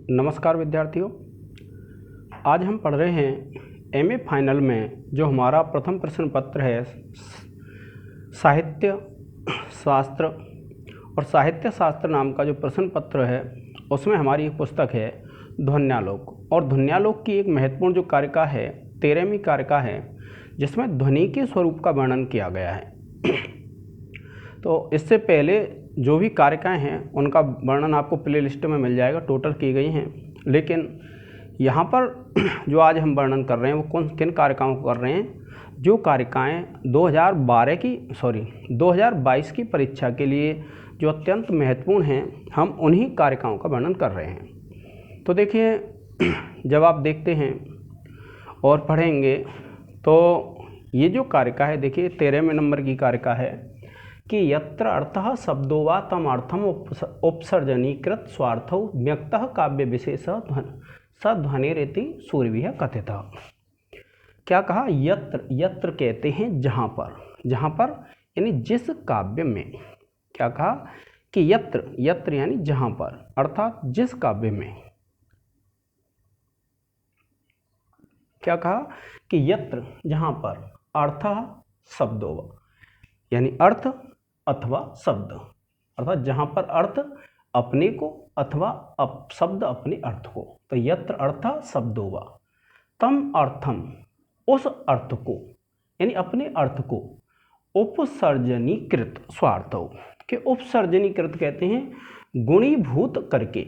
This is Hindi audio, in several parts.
नमस्कार विद्यार्थियों, आज हम पढ़ रहे हैं एमए फाइनल में जो हमारा प्रथम प्रश्न पत्र है साहित्य शास्त्र। और साहित्य शास्त्र नाम का जो प्रश्न पत्र है उसमें हमारी एक पुस्तक है ध्वन्यालोक। और ध्वन्यालोक की एक महत्वपूर्ण जो कारिका है 13वीं कारिका है जिसमें ध्वनि के स्वरूप का वर्णन किया गया है। तो इससे पहले जो भी कारिकाएँ हैं उनका वर्णन आपको प्ले लिस्ट में मिल जाएगा, टोटल की गई हैं। लेकिन यहाँ पर जो आज हम वर्णन कर रहे हैं वो किन कारिकाओं को कर रहे हैं, जो कारिकाएँ 2022 की परीक्षा के लिए जो अत्यंत महत्वपूर्ण हैं, हम उन्हीं कारिकाओं का वर्णन कर रहे हैं। तो देखिए, जब आप देखते हैं और पढ़ेंगे तो ये जो कारिका है, देखिए 13वें नंबर की कारिका है कि यत्र अर्थः शब्दो वा तम अर्थम उपसर्जनीकृत स्वार्थौ व्यक्तः काव्य विशेष सध्वनिरिति सूर्यभिः कथितः। क्या कहा? यत्र, यत्र कहते हैं जहाँ पर यानी जिस काव्य में। क्या कहा कि यत्र, यत्र यानी जहाँ पर, अर्थात जिस काव्य में। क्या कहा कि यत्र जहाँ पर अर्थः शब्दो वा यानी अर्थ अथवा शब्द, अर्थात जहाँ पर अर्थ अपने को अथवा शब्द अपने अर्थ को। तो यत्र अर्थ शब्दो वा तम अर्थम, उस अर्थ को यानी अपने अर्थ को उपसर्जनीकृत स्वार्थो के उपसर्जनीकृत कहते हैं गुणीभूत करके,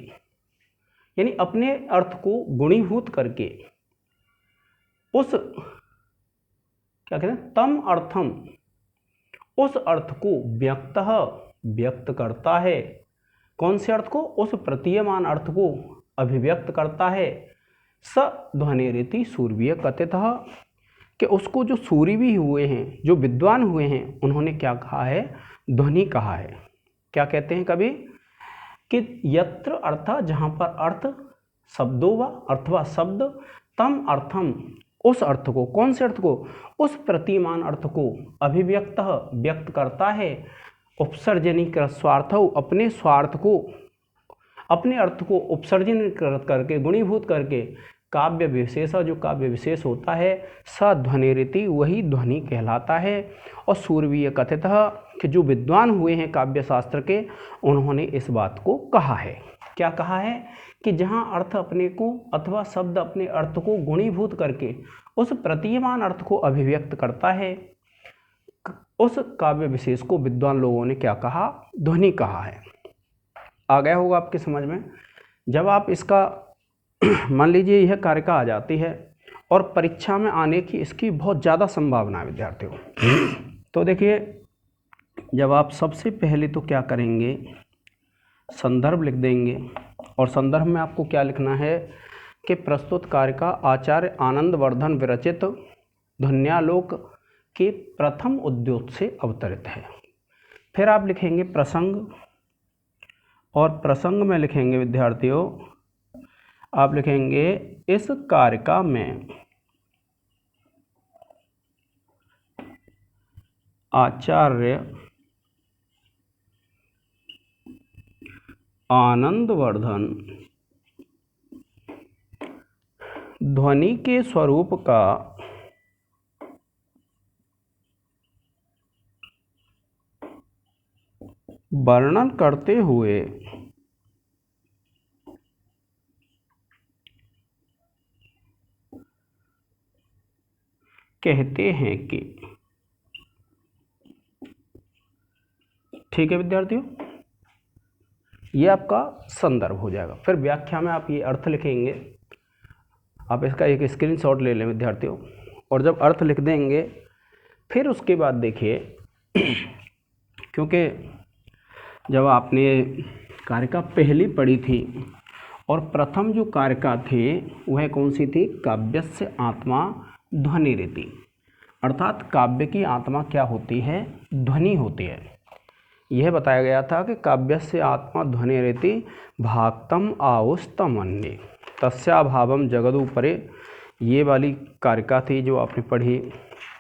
यानी अपने अर्थ को गुणीभूत करके उस, क्या कहते हैं, तम अर्थम, उस अर्थ को व्यक्त करता है। कौन से अर्थ को? उस प्रतीयमान अर्थ को अभिव्यक्त करता है। स ध्वनिरिति सूर्यभिः कथितः, कि उसको जो सूर्यवी हुए हैं, जो विद्वान हुए हैं, उन्होंने क्या कहा है? ध्वनि कहा है। क्या कहते हैं कभी कि यत्र अर्थ, जहाँ पर अर्थ, शब्दो वा अथवा शब्द, तम अर्थम, उस अर्थ को, कौन से अर्थ को? उस प्रतिमान अर्थ को अभिव्यक्त व्यक्त करता है। उपसर्जनीकृत स्वार्थौ, अपने स्वार्थ को, अपने अर्थ को उपसर्जन करके, गुणीभूत करके, काव्य विशेष, जो काव्य विशेष होता है, सध्वनिरिति, वही ध्वनि कहलाता है। और सूर्यभिः कथितः, कि जो विद्वान हुए हैं काव्य शास्त्र के, उन्होंने इस बात को कहा है। क्या कहा है? कि जहाँ अर्थ अपने को अथवा शब्द अपने अर्थ को गुणीभूत करके उस प्रतीयमान अर्थ को अभिव्यक्त करता है, उस काव्य विशेष को विद्वान लोगों ने क्या कहा? ध्वनि कहा है। आ गया होगा आपके समझ में। जब आप इसका मान लीजिए यह कारिका आ जाती है और परीक्षा में आने की इसकी बहुत ज़्यादा संभावना है विद्यार्थियों। तो देखिए, जब आप सबसे पहले तो क्या करेंगे, संदर्भ लिख देंगे। और संदर्भ में आपको क्या लिखना है कि प्रस्तुत कारिका आचार्य आनंदवर्धन विरचित ध्वन्यालोक के प्रथम उद्योग से अवतरित है। फिर आप लिखेंगे प्रसंग, और प्रसंग में लिखेंगे विद्यार्थियों, आप लिखेंगे इस कारिका में आचार्य आनंदवर्धन ध्वनि के स्वरूप का वर्णन करते हुए कहते हैं कि, ठीक है विद्यार्थियों, ये आपका संदर्भ हो जाएगा। फिर व्याख्या में आप ये अर्थ लिखेंगे। आप इसका एक स्क्रीनशॉट ले लें विद्यार्थियों, और जब अर्थ लिख देंगे फिर उसके बाद देखिए, क्योंकि जब आपने कारिका पहली पढ़ी थी और प्रथम जो कारिका थी वह कौन सी थी? काव्यस्य आत्मा ध्वनिरिति, अर्थात काव्य की आत्मा क्या होती है? ध्वनि होती है। यह बताया गया था कि काव्यस्य आत्मा ध्वनिरिति भाक्तम आउस्तमन्ये तस्याभावम जगदुपरे। ये वाली कारिका थी जो आपने पढ़ी।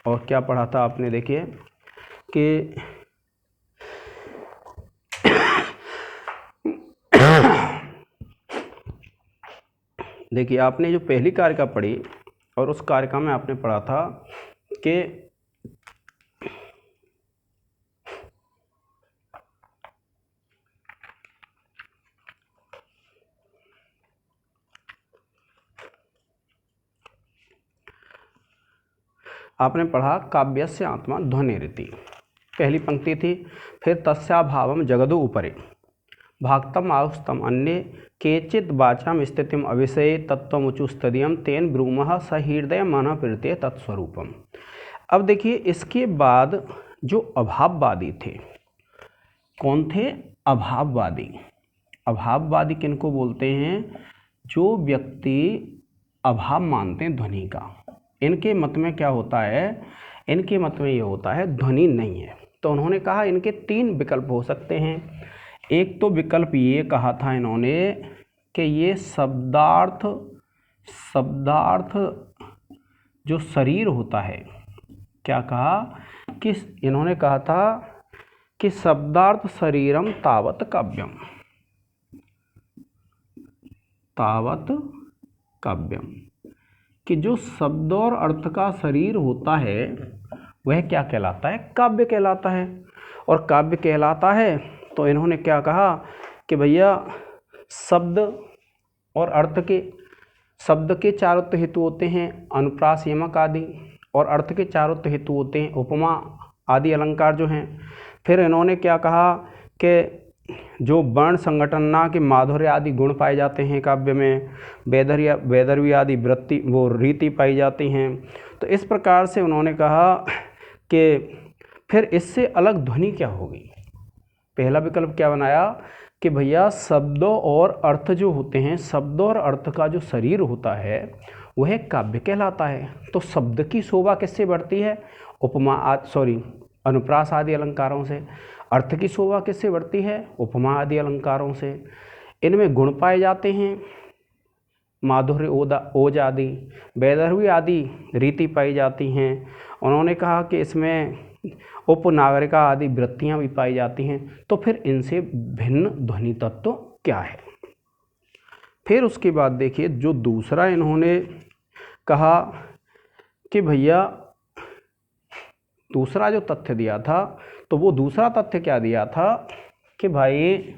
और क्या पढ़ा था आपने? देखिए कि देखिए आपने जो पहली कारिका पढ़ी और उस कारिका में आपने पढ़ा था कि आपने पढ़ा काव्यस्य आत्मा ध्वनिरिति, पहली पंक्ति थी। फिर तस्याभावम जगदो उपरे भाक्तम आउस्तम अन्य केचित वाचाम स्थितिम अविषये तत्वमुचुस्तदीयम तेन ब्रूमः स हृदय मन प्रीते तत्स्वरूपम। अब देखिए इसके बाद जो अभाववादी थे, कौन थे? अभाववादी। अभाववादी किनको बोलते हैं? जो व्यक्ति अभाव मानते हैं ध्वनि का। इनके मत में क्या होता है? इनके मत में ये होता है ध्वनि नहीं है। तो उन्होंने कहा इनके 3 विकल्प हो सकते हैं। एक तो विकल्प ये कहा था इन्होंने कि ये शब्दार्थ जो शरीर होता है, क्या कहा कि इन्होंने कहा था कि शब्दार्थ शरीरम तावत काव्यम, कि जो शब्द और अर्थ का शरीर होता है वह क्या कहलाता है? काव्य कहलाता है। और काव्य कहलाता है तो इन्होंने क्या कहा कि भैया शब्द और अर्थ के, शब्द के चारुत्व हेतु होते हैं अनुप्रास यमक आदि, और अर्थ के चारुत्व हेतु होते हैं उपमा आदि अलंकार जो हैं। फिर इन्होंने क्या कहा कि जो वर्ण संगठना के माधुर्य आदि गुण पाए जाते हैं काव्य में, वैदर्भी आदि वृत्ति वो रीति पाई जाती हैं। तो इस प्रकार से उन्होंने कहा कि फिर इससे अलग ध्वनि क्या होगी? पहला विकल्प क्या बनाया कि भैया शब्दों और अर्थ जो होते हैं, शब्दों और अर्थ का जो शरीर होता है वह काव्य कहलाता है। तो शब्द की शोभा किससे बढ़ती है? अनुप्रास आदि अलंकारों से। अर्थ की शोभा किससे बढ़ती है? उपमा आदि अलंकारों से। इनमें गुण पाए जाते हैं माधुर्य ओज आदि, वैदर्भी आदि रीति पाई जाती हैं। उन्होंने कहा कि इसमें उपनागरिका आदि वृत्तियां भी पाई जाती हैं। तो फिर इनसे भिन्न ध्वनि तत्व क्या है? फिर उसके बाद देखिए जो दूसरा इन्होंने कहा कि भैया दूसरा जो तथ्य दिया था, तो वो दूसरा तथ्य क्या दिया था कि भाई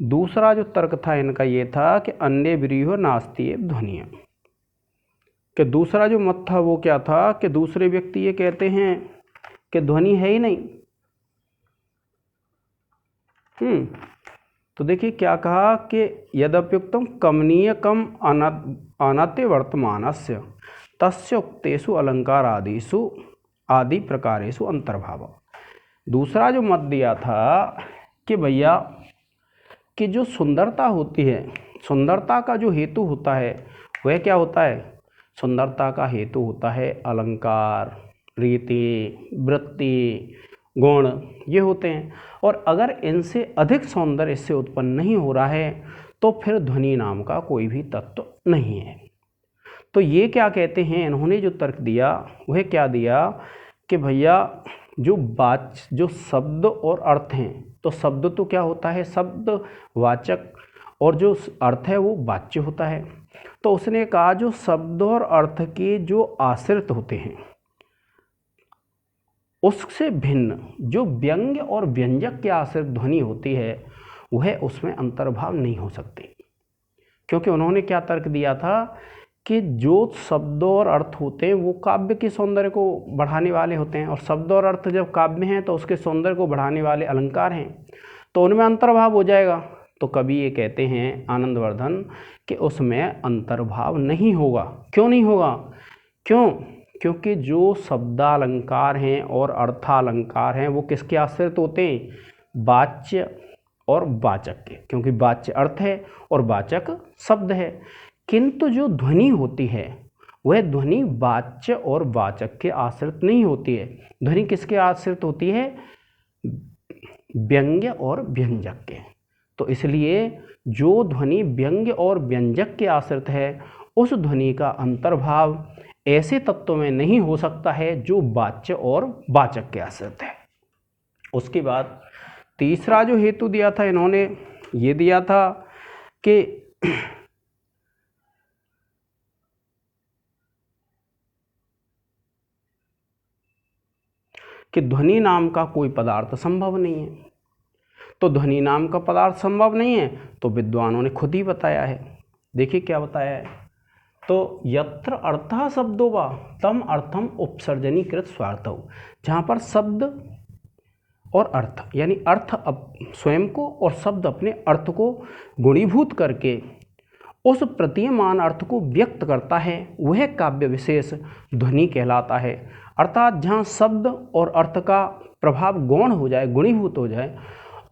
दूसरा जो तर्क था इनका ये था कि अन्य व्रीहो नास्ति एव ध्वनिया, कि दूसरा जो मत था वो क्या था कि दूसरे व्यक्ति ये कहते हैं कि ध्वनि है ही नहीं। तो देखिए क्या कहा कि यद्युक्तम कमनीयकम अनत्य वर्तमानस्य तस्य उक्तेषु अलंकार आदिषु आदि प्रकारेषु अंतर्भाव। दूसरा जो मत दिया था कि भैया कि जो सुंदरता होती है, सुंदरता का जो हेतु होता है वह क्या होता है? सुंदरता का हेतु होता है अलंकार, रीति, वृत्ति, गुण, ये होते हैं। और अगर इनसे अधिक सौंदर्य इससे उत्पन्न नहीं हो रहा है तो फिर ध्वनि नाम का कोई भी तत्व नहीं है। तो ये क्या कहते हैं, इन्होंने जो तर्क दिया वह क्या दिया कि भैया जो शब्द और अर्थ हैं, तो शब्द तो क्या होता है? शब्द वाचक, और जो अर्थ है वो वाच्य होता है। तो उसने कहा जो शब्द और अर्थ के जो आश्रित होते हैं उससे भिन्न जो व्यंग्य और व्यंजक के आश्रित ध्वनि होती है वह उसमें अंतर्भाव नहीं हो सकती। क्योंकि उन्होंने क्या तर्क दिया था कि जो शब्द और अर्थ होते हैं वो काव्य के सौंदर्य को बढ़ाने वाले होते हैं, और शब्द और अर्थ जब काव्य हैं तो उसके सौंदर्य को बढ़ाने वाले अलंकार हैं, तो उनमें अंतर्भाव हो जाएगा। तो कवि ये कहते हैं आनंदवर्धन कि उसमें अंतर्भाव नहीं होगा। क्यों नहीं होगा? क्योंकि जो शब्दालंकार हैं और अर्थालंकार हैं वो किसके आश्रित होते हैं? वाच्य और वाचक के, क्योंकि वाच्य अर्थ है और वाचक शब्द है। किंतु जो ध्वनि होती है वह ध्वनि वाच्य और वाचक के आश्रित नहीं होती है। ध्वनि किसके आश्रित होती है? व्यंग्य और व्यंजक के। तो इसलिए जो ध्वनि व्यंग्य और व्यंजक के आश्रित है उस ध्वनि का अंतर्भाव ऐसे तत्वों में नहीं हो सकता है जो वाच्य और वाचक के आश्रित है। उसके बाद तीसरा जो हेतु दिया था इन्होंने ये दिया था कि कि ध्वनि नाम का कोई पदार्थ संभव नहीं है। तो ध्वनि नाम का पदार्थ संभव नहीं है तो विद्वानों ने खुद ही बताया है। देखिए क्या बताया है, तो यत्र अर्थः शब्दो वा तम अर्थम उपसर्जनीकृत स्वार्थौ, जहाँ पर शब्द और अर्थ यानी अर्थ स्वयं को और शब्द अपने अर्थ को गुणीभूत करके उस प्रतीयमान अर्थ को व्यक्त करता है, वह काव्य विशेष ध्वनि कहलाता है। अर्थात जहाँ शब्द और अर्थ का प्रभाव गौण हो जाए, गुणीभूत हो जाए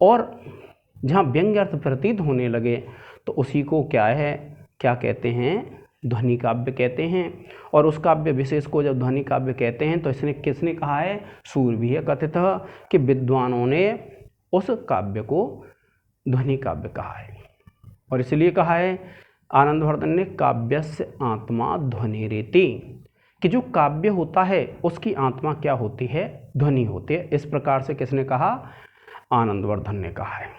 और जहाँ व्यंग्य अर्थ प्रतीत होने लगे तो उसी को क्या कहते हैं, ध्वनि काव्य कहते हैं। और उस काव्य विशेष को जब ध्वनि काव्य कहते हैं तो इसने किसने कहा है, सूरवीय कथित कि विद्वानों ने उस काव्य को ध्वनि काव्य कहा है। और इसलिए कहा है आनंदवर्धन ने काव्यस्य आत्मा ध्वनिरेति, कि जो काव्य होता है उसकी आत्मा क्या होती है, ध्वनि होती है। इस प्रकार से किसने कहा, आनंदवर्धन ने कहा है।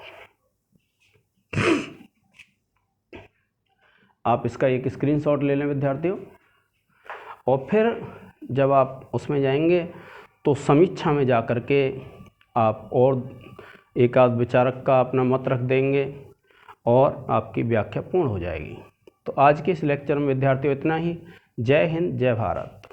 आप इसका एक स्क्रीनशॉट ले लें विद्यार्थियों, और फिर जब आप उसमें जाएंगे तो समीक्षा में जा कर के आप और एक आध विचारक का अपना मत रख देंगे और आपकी व्याख्या पूर्ण हो जाएगी। तो आज के इस लेक्चर में विद्यार्थियों इतना ही। जय हिंद, जय भारत।